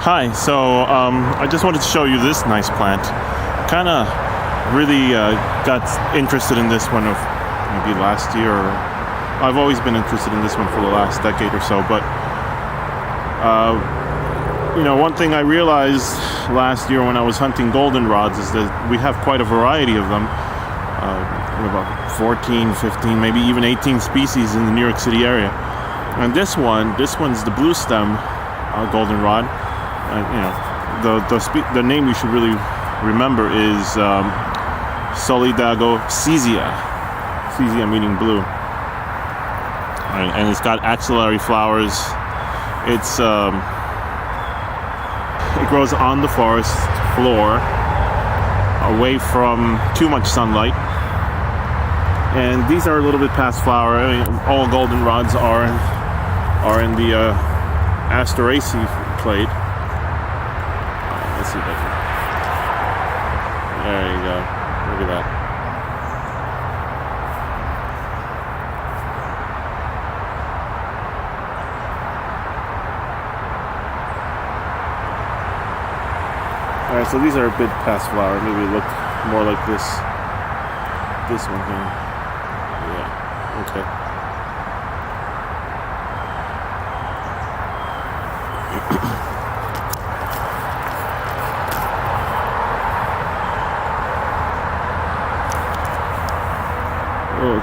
Hi, so I just wanted to show you this nice plant. Kind of really got interested in this one of maybe last year. I've always been interested in this one for the last decade or so, but you know, one thing I realized last year when I was hunting goldenrods is that we have quite a variety of them. About 14, 15, maybe even 18 species in the New York City area. And this one's the blue stem goldenrod. You know, the name you should really remember is Celastraceae. Caesea meaning blue. And it's got axillary flowers. It grows on the forest floor, away from too much sunlight. And these are a little bit past flower. I mean, all goldenrods are in the Celastraceae clade. Let's see if I can. There you go. Look at that. All right, so these are a bit past flower. Maybe look more like this one here. Yeah. Okay. Oh,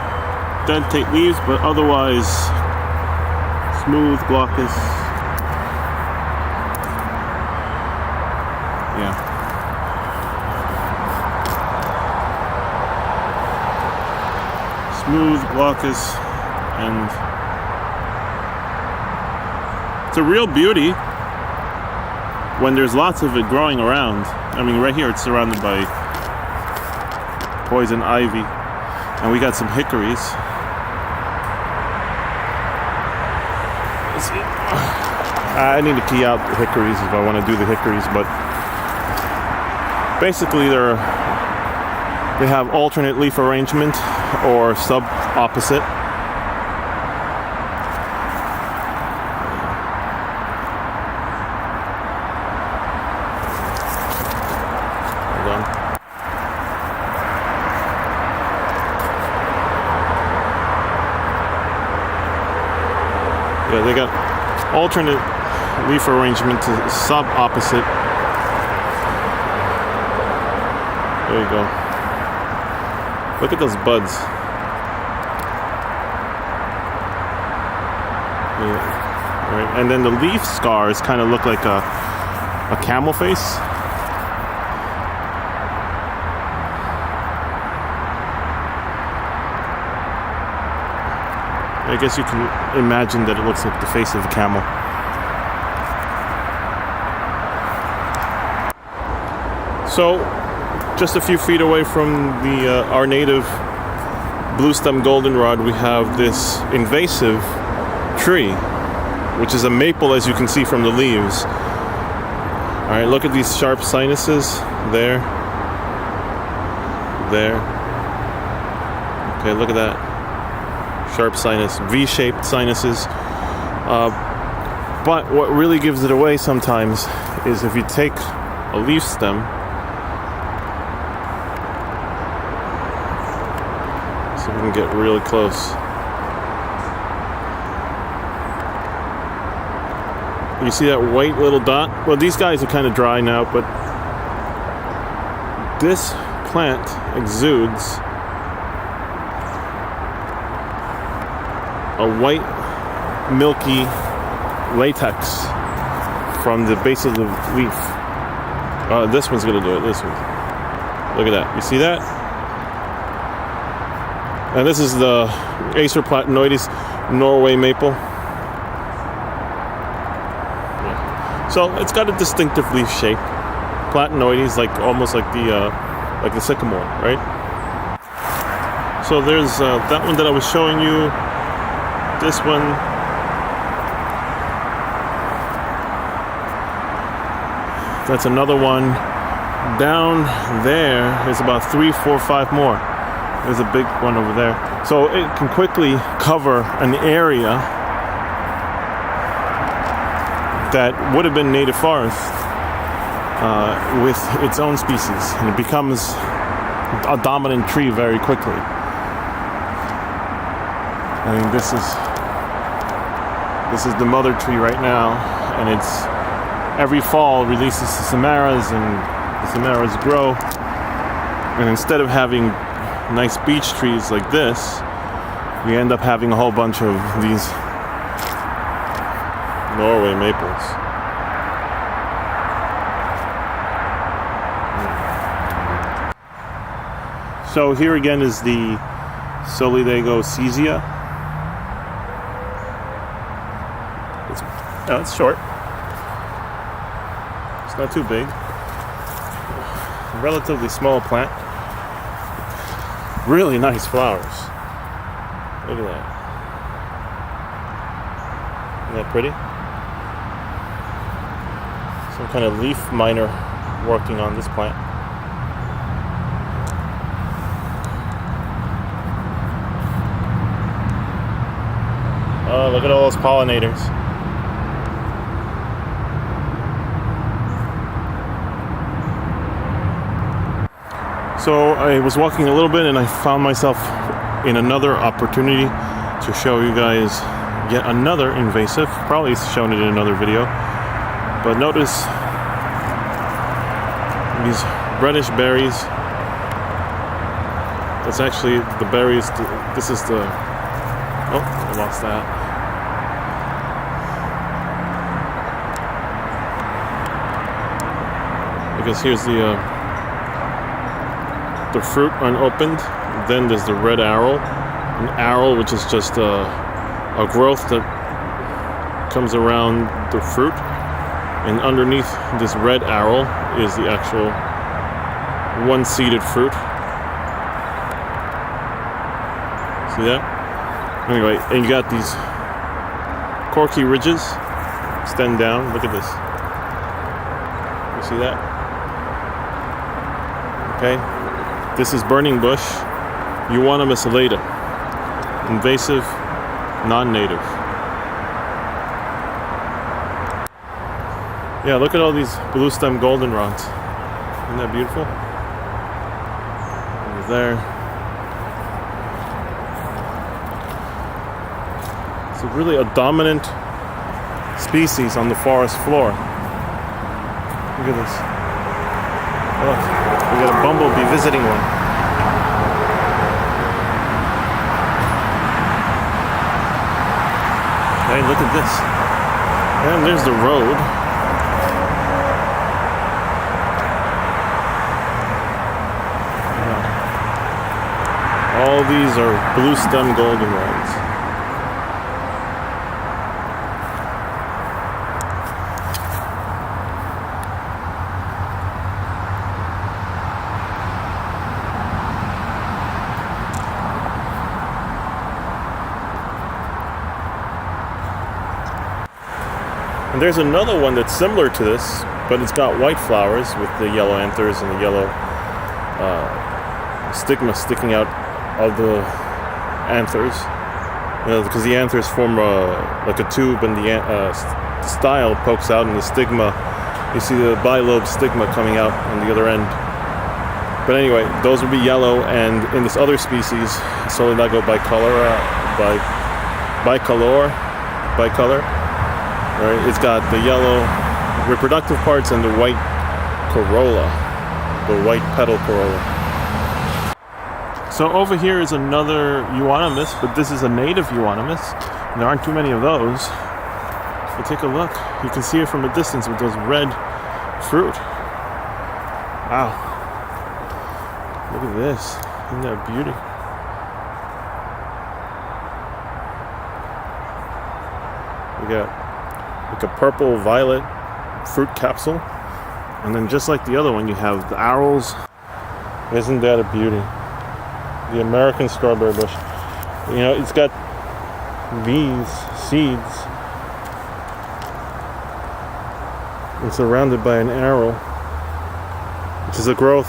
dentate leaves, but otherwise smooth, glaucous. Yeah. Smooth, glaucous, and it's a real beauty when there's lots of it growing around. I mean, right here it's surrounded by poison ivy, and we got some hickories. Let's see. I need to key out the hickories if I want to do the hickories, but basically they have alternate leaf arrangement or sub-opposite. Hold on. Yeah, they got alternate leaf arrangement to sub-opposite. There you go. Look at those buds. Yeah. Right. And then the leaf scars kind of look like a camel face. I guess you can imagine that it looks like the face of a camel. So, just a few feet away from our native blue stem goldenrod, we have this invasive tree, which is a maple, as you can see from the leaves. All right, look at these sharp sinuses there. Okay, look at that. Sharp sinus, V-shaped sinuses. But what really gives it away sometimes is if you take a leaf stem, so we can get really close. You see that white little dot? Well, these guys are kind of dry now, but this plant exudes a white, milky latex from the base of the leaf. This one's gonna do it. This one. Look at that. You see that? And this is the Acer platanoides Norway maple. Yeah. So it's got a distinctive leaf shape. Platanoides, like almost like the sycamore, right? So there's that one that I was showing you. This one. That's another one. Down there is about 3, 4, 5 more. There's a big one over there. So it can quickly cover an area that would have been native forest with its own species, and it becomes a dominant tree very quickly. I mean, this is the mother tree right now, and it's every fall releases the samaras, and the samaras grow, and instead of having nice beech trees like this, we end up having a whole bunch of these Norway maples. So here again is the Celastraceae. It's short. It's not too big. A relatively small plant. Really nice flowers. Look at that. Isn't that pretty? Some kind of leaf miner working on this plant. Oh, look at all those pollinators. So I was walking a little bit and I found myself in another opportunity to show you guys yet another invasive. Probably shown it in another video. But notice these reddish berries. That's actually the berries. This is the... Oh, I lost that. Because here's the fruit unopened. Then there's the red arrow. An arrow, which is just a growth that comes around the fruit. And underneath this red arrow is the actual one-seeded fruit. See that? Anyway, and you got these corky ridges extend down. Look at this. You see that? Okay. This is burning bush, Euonymus alata. Invasive, non-native. Yeah, look at all these blue stem goldenrods. Isn't that beautiful? Over there. It's really a dominant species on the forest floor. Look at this. Look, we got a bumblebee visiting one. Hey, look at this. And there's the road. All these are blue stem goldenrods. And there's another one that's similar to this, but it's got white flowers with the yellow anthers and the yellow stigma sticking out of the anthers. Because the anthers form like a tube, and the style pokes out, and the stigma, you see the bilobe stigma coming out on the other end. But anyway, those would be yellow, and in this other species, Solidago bicolor, right? It's got the yellow reproductive parts and the white corolla, the white petal corolla. So over here is another Euonymus, but this is a native Euonymus, and there aren't too many of those. But take a look. You can see it from a distance with those red fruit. Wow. Look at this. Isn't that beauty? We got like a purple violet fruit capsule, and then just like the other one, you have the arrows. Isn't that a beauty? The American strawberry bush. You know, it's got these seeds. It's surrounded by an arrow, which is a growth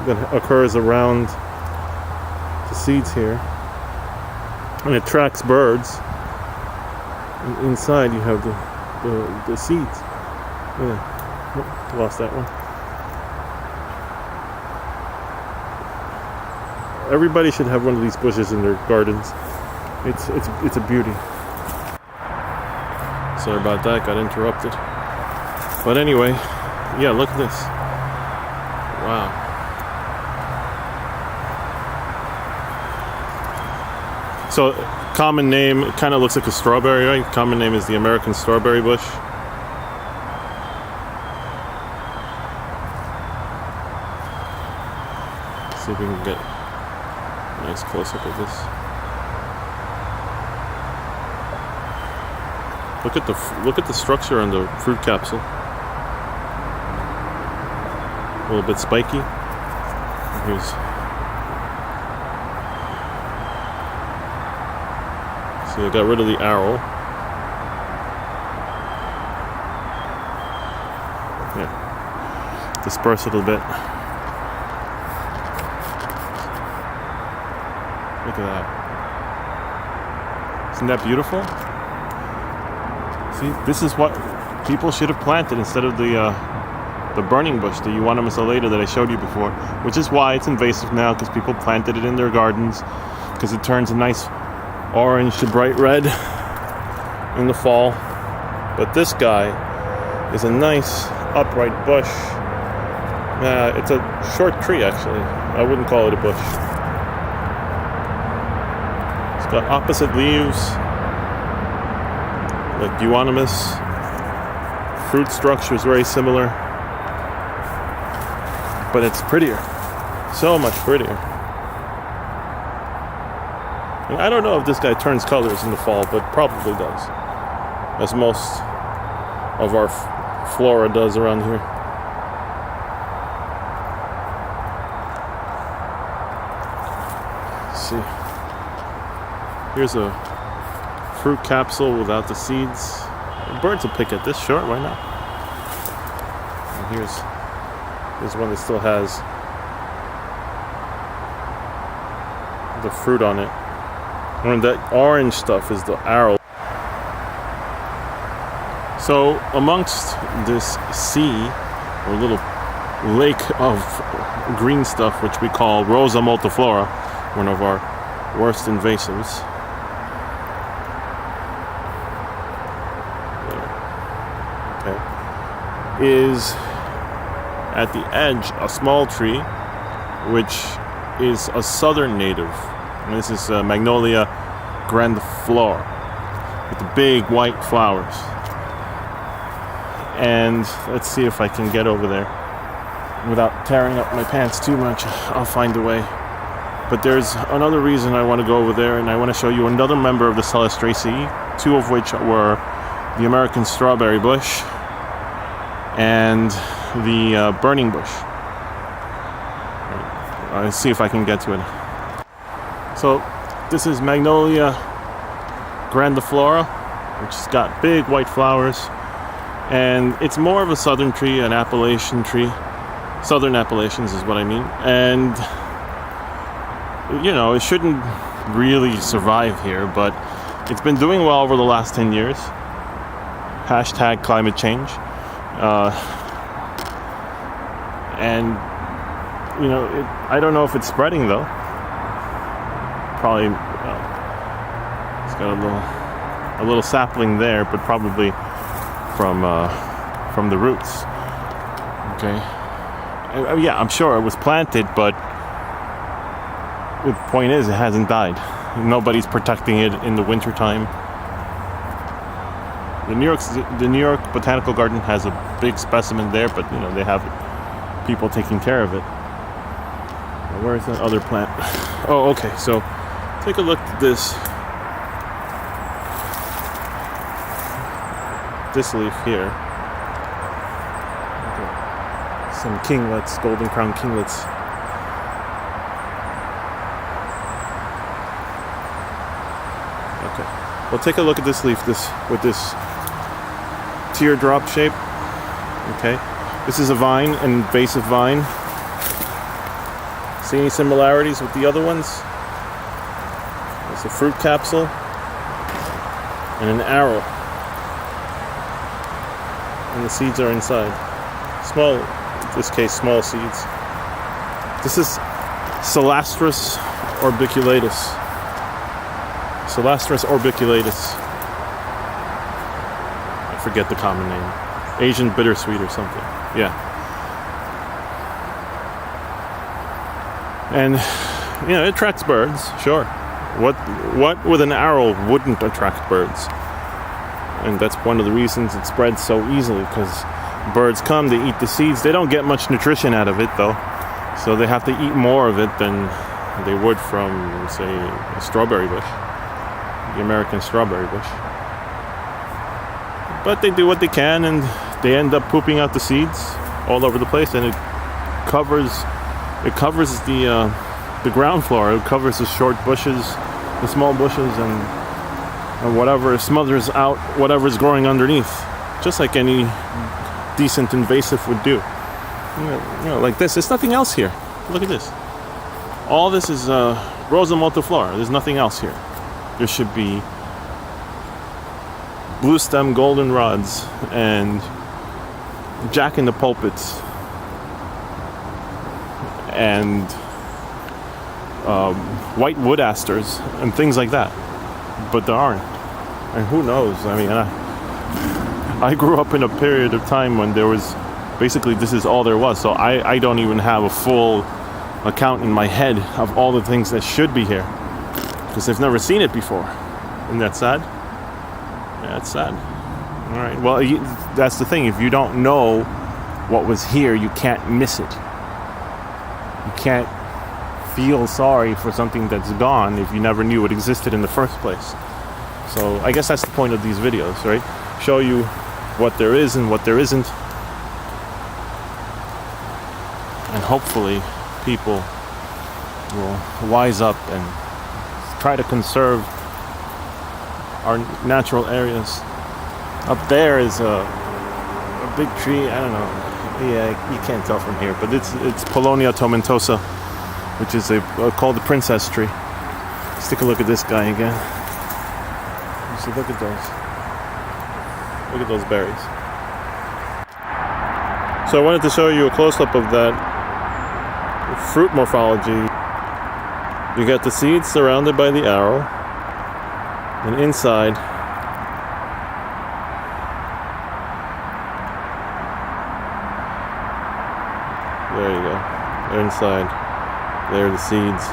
that occurs around the seeds here, and it attracts birds. And inside you have the the seeds. Yeah. Oh, lost that one. Everybody should have one of these bushes in their gardens. It's a beauty. Sorry about that, got interrupted. But anyway, yeah, look at this. Wow. So, common name, it kind of looks like a strawberry, right? Common name is the American strawberry bush. See if we can get a nice close-up of this. Look at the structure on the fruit capsule. A little bit spiky. Here's see, I got rid of the arrow. Yeah. Disperse it a bit. Look at that. Isn't that beautiful? See, this is what people should have planted instead of the burning bush, the Euonymus alata that I showed you before, which is why it's invasive now, because people planted it in their gardens, because it turns a nice orange to bright red in the fall. But this guy is a nice upright bush. It's a short tree, actually. I wouldn't call it a bush. It's got opposite leaves, like Euonymus. Fruit structure is very similar, but it's prettier, so much prettier. And I don't know if this guy turns colors in the fall, but probably does, as most of our flora does around here. Let's see, here's a fruit capsule without the seeds. Birds will pick at this, sure, why not? And here's one that still has the fruit on it. And that orange stuff is the arrow. So amongst this sea, or little lake of green stuff, which we call Rosa multiflora, one of our worst invasives, is at the edge a small tree which is a southern native, and this is Magnolia grandiflora with the big white flowers. And let's see if I can get over there without tearing up my pants too much. I'll find a way. But there's another reason I want to go over there, and I want to show you another member of the Celastraceae, two of which were the American strawberry bush and the burning bush. Let's see if I can get to it. So this is Magnolia grandiflora, which has got big white flowers, and it's more of a southern tree, an Appalachian tree. Southern Appalachians is what I mean. And you know, it shouldn't really survive here, but it's been doing well over the last 10 years. Hashtag climate change. And you know, I don't know if it's spreading though. Probably, it's got a little sapling there, but probably from the roots. Okay. Yeah, I'm sure it was planted, but the point is, it hasn't died. Nobody's protecting it in the wintertime. The New York Botanical Garden has a big specimen there, but you know, they have people taking care of it. Where is that other plant? Oh, okay. So take a look at this leaf here. Okay. Some kinglets, golden crown kinglets. Okay. Well, take a look at this leaf. With this teardrop shape. Okay. This is a vine, an invasive vine. See any similarities with the other ones? There's a fruit capsule and an arrow. and the seeds are inside. Small, in this case, small seeds. This is Celastraceae orbiculatus. Celastraceae orbiculatus. I forget the common name. Asian bittersweet or something. Yeah. And it attracts birds, sure. What with an arrow wouldn't attract birds? And that's one of the reasons it spreads so easily, because birds come, they eat the seeds. They don't get much nutrition out of it though, so they have to eat more of it than they would from, say, a strawberry bush, the American strawberry bush. But they do what they can, and they end up pooping out the seeds all over the place, and it covers the ground floor. It covers the short bushes, the small bushes, and whatever smothers out whatever's growing underneath, just like any decent invasive would do. Like this. There's nothing else here. Look at this. All this is Rosa multiflora. There's nothing else here. There should be blue stem goldenrods and jack in the pulpits and white wood asters and things like that, but there aren't. And who knows? I mean, I grew up in a period of time when there was basically this is all there was, so I don't even have a full account in my head of all the things that should be here, because I've never seen it before. Isn't that sad? Yeah, it's sad. All right, well, that's the thing. If you don't know what was here, you can't miss it. You can't feel sorry for something that's gone if you never knew it existed in the first place. So I guess that's the point of these videos, right? Show you what there is and what there isn't, and hopefully people will wise up and try to conserve our natural areas. Up there is a big tree. I don't know. Yeah, you can't tell from here, but it's Paulownia tomentosa, which is called the princess tree. Let's take a look at this guy again. So look at those. Look at those berries. So I wanted to show you a close-up of that fruit morphology. You got the seeds surrounded by the arrow, and inside there you go. They're inside. There are the seeds.